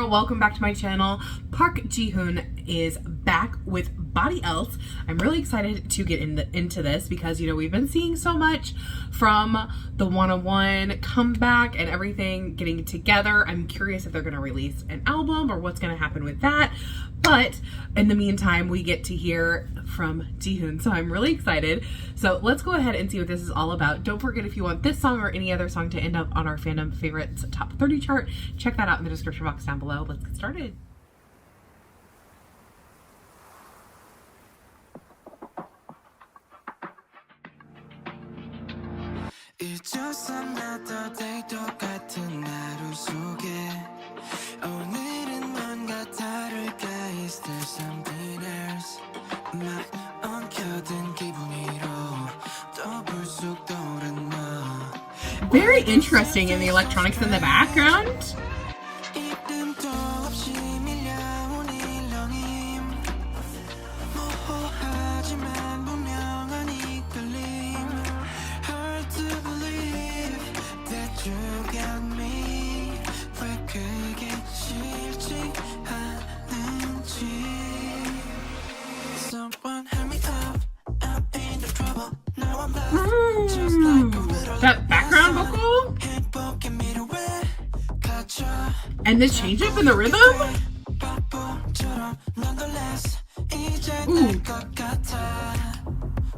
everyone, welcome back to my channel. Park Ji Hoon is back with Bodyelse. I'm really excited to get into this because, you know, we've been seeing so much from the 101 comeback and everything getting together. I'm curious if they're going to release an album or what's going to happen with that. But in the meantime, we get to hear from Ji Hoon, so I'm really excited. So let's go ahead and see what this is all about. Don't forget, if you want this song or any other song to end up on our Fandom Favorites Top 30 chart, check that out in the description box down below. Let's get started. It's just another day 똑같은 하루 속에 오늘은 뭔가 다를까? Is there something else? 막 엉켜든 기분으로 또 불쑥 떠오른 너. Very interesting in the electronics in the background. 이름도 없이 밀려온 일렁임 모호하지만 분명한 이끌림 Hard to believe that you got me 왜 그게 싫지 않은지 Someone help me up I'm in the trouble Now I'm lost Just like a little That background vocal 행복의 미로에 갇혀 and the change up in the rhythm. 바보처럼 nonetheless 이제 Ooh. 될 것 같아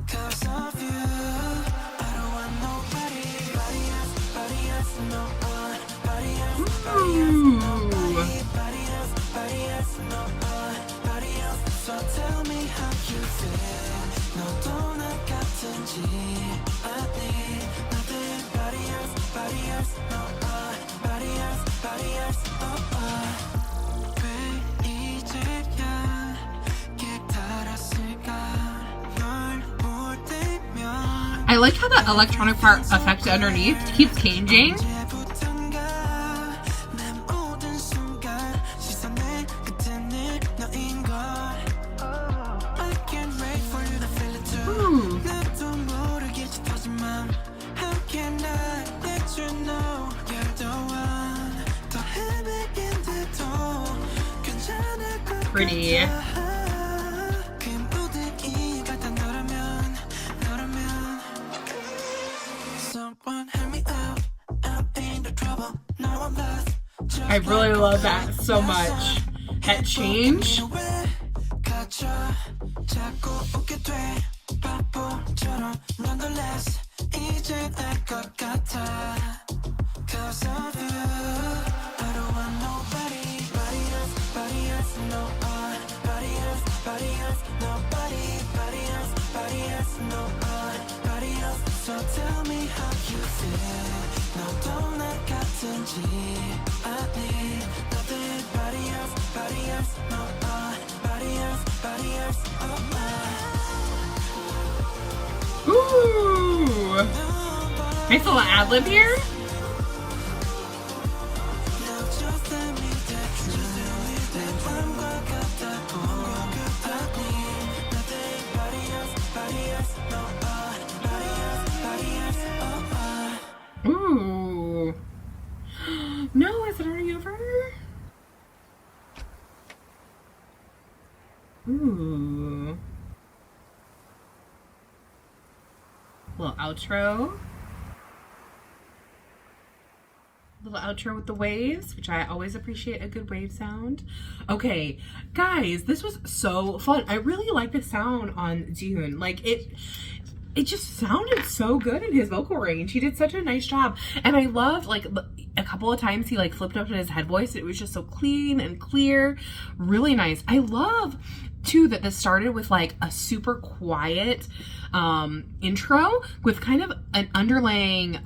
Cause of you I don't want nobody Body else, no one Body else, no one Body else So tell me how you feel 너도 나 같은지 아니 나들 Body else, no one Body else, 왜 이제야 깨달았을까 널 볼 때면 I like how that electronic part effect underneath keeps changing. 언제부턴가 내 모든 순간 시선의 끝에는 너인걸 I can't wait for you to feel it too 나도 모르게 짙어진 맘 How can I let you know You're the one 더 헤매긴데도 괜찮을 것 Pretty. 같아 그 모든 이유가 다 너라면 Someone help me up I'm in the trouble Now I'm lost I really love that so much. That change. 갇혀 자꾸 웃게 돼 바보처럼 nonetheless 이제 알 것 같아 Cause of you I don't want nobody Body else, no one Body else, nobody Body else, no one Body else So tell me how you feel 너도 나 같은지 아니 너들 Body else, no one Body else, Ooh. Nice little ad-lib here. Ooh. No, is it already over? Ooh. Little outro. Little outro with the waves, which I always appreciate a good wave sound. Okay, guys, this was so fun. I really like the sound on Ji Hoon. Like, it just sounded so good in his vocal range. He did such a nice job. And I loved, like, a couple of times he, like, flipped up in his head voice. It was just so clean and clear. Really nice. I love, too, that this started with, like, a super quiet intro with kind of an underlying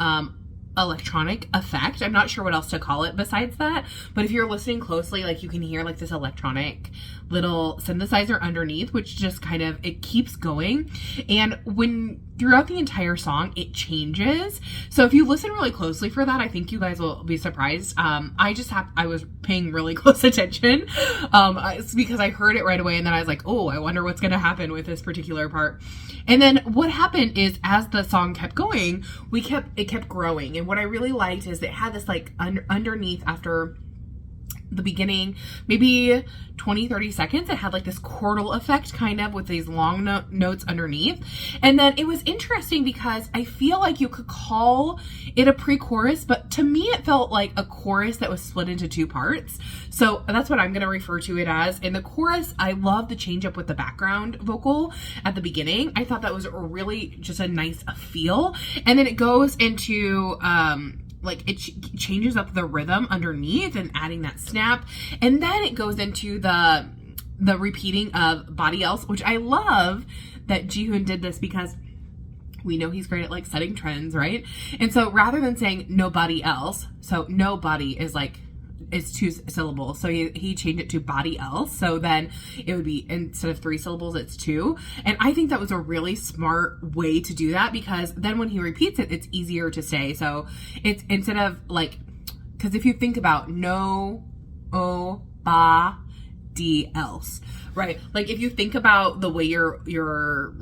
electronic effect. I'm not sure what else to call it besides that, but if you're listening closely, like, you can hear like this electronic little synthesizer underneath, which just kind of, it keeps going. And when throughout the entire song, it changes. So if you listen really closely for that, I think you guys will be surprised. I was paying really close attention because I heard it right away, and then I was like, oh, I wonder what's going to happen with this particular part. And then what happened is, as the song kept going, it kept growing. And what I really liked is it had this like underneath after the beginning, maybe 20-30 seconds, it had like this chordal effect kind of with these long notes underneath. And then it was interesting because I feel like you could call it a pre-chorus, but to me it felt like a chorus that was split into two parts. So that's what I'm going to refer to it as. In the chorus, I love the change up with the background vocal at the beginning. I thought that was really just a nice feel. And then it goes into like it changes up the rhythm underneath and adding that snap. And then it goes into the repeating of Bodyelse, which I love that Ji Hoon did this because we know he's great at like setting trends, right? And so rather than saying nobody else, so nobody is like, it's 2 syllables. So he changed it to Bodyelse. So then it would be, instead of 3 syllables, it's 2. And I think that was a really smart way to do that because then when he repeats it, it's easier to say. So it's instead of like, because if you think about else, right? Like if you think about the way your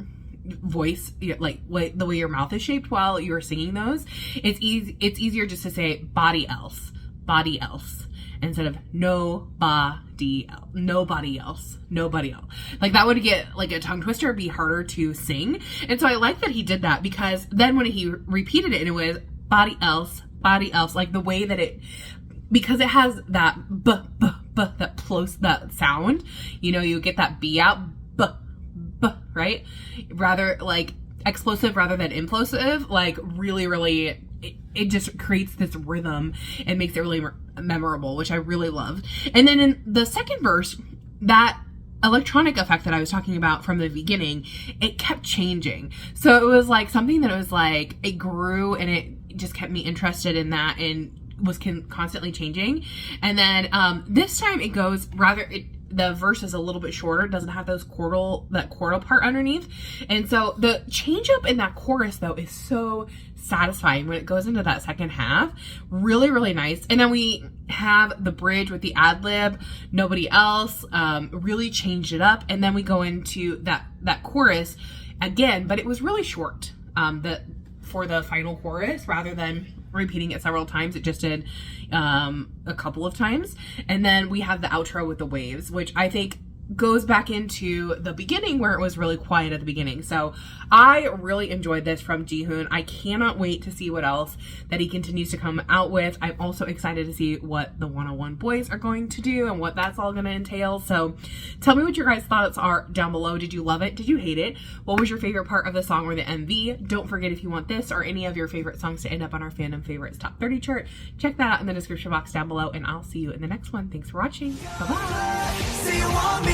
voice, like the way your mouth is shaped while you're singing those, it's easier just to say body else instead of nobody else. Like that would get like a tongue twister, it'd be harder to sing. And so I like that he did that because then when he repeated it, it was body else, like the way that it, because it has that that sound, you know, you get that B out, right? Rather like explosive rather than implosive, like really it just creates this rhythm and makes it really memorable, which I really loved. And then in the second verse, that electronic effect that I was talking about from the beginning, it kept changing. So it was like something that it was like, it grew and it just kept me interested in that and was constantly changing. And then this time it goes the verse is a little bit shorter. It doesn't have that chordal part underneath. And so the change up in that chorus though is so satisfying when it goes into that second half. Really nice. And then we have the bridge with the ad lib, nobody else, really changed it up. And then we go into that chorus again, but it was really short for the final chorus rather than repeating it several times. It just did a couple of times. And then we have the outro with the waves, which I think goes back into the beginning where it was really quiet at the beginning. So I really enjoyed this from Ji Hoon. I cannot wait to see what else that he continues to come out with. I'm also excited to see what the 101 boys are going to do and what that's all going to entail. So tell me what your guys' thoughts are down below. Did you love it? Did you hate it? What was your favorite part of the song or the MV? Don't forget, if you want this or any of your favorite songs to end up on our Fandom Favorites Top 30 chart, check that out in the description box down below, and I'll see you in the next one. Thanks for watching. Bye-bye.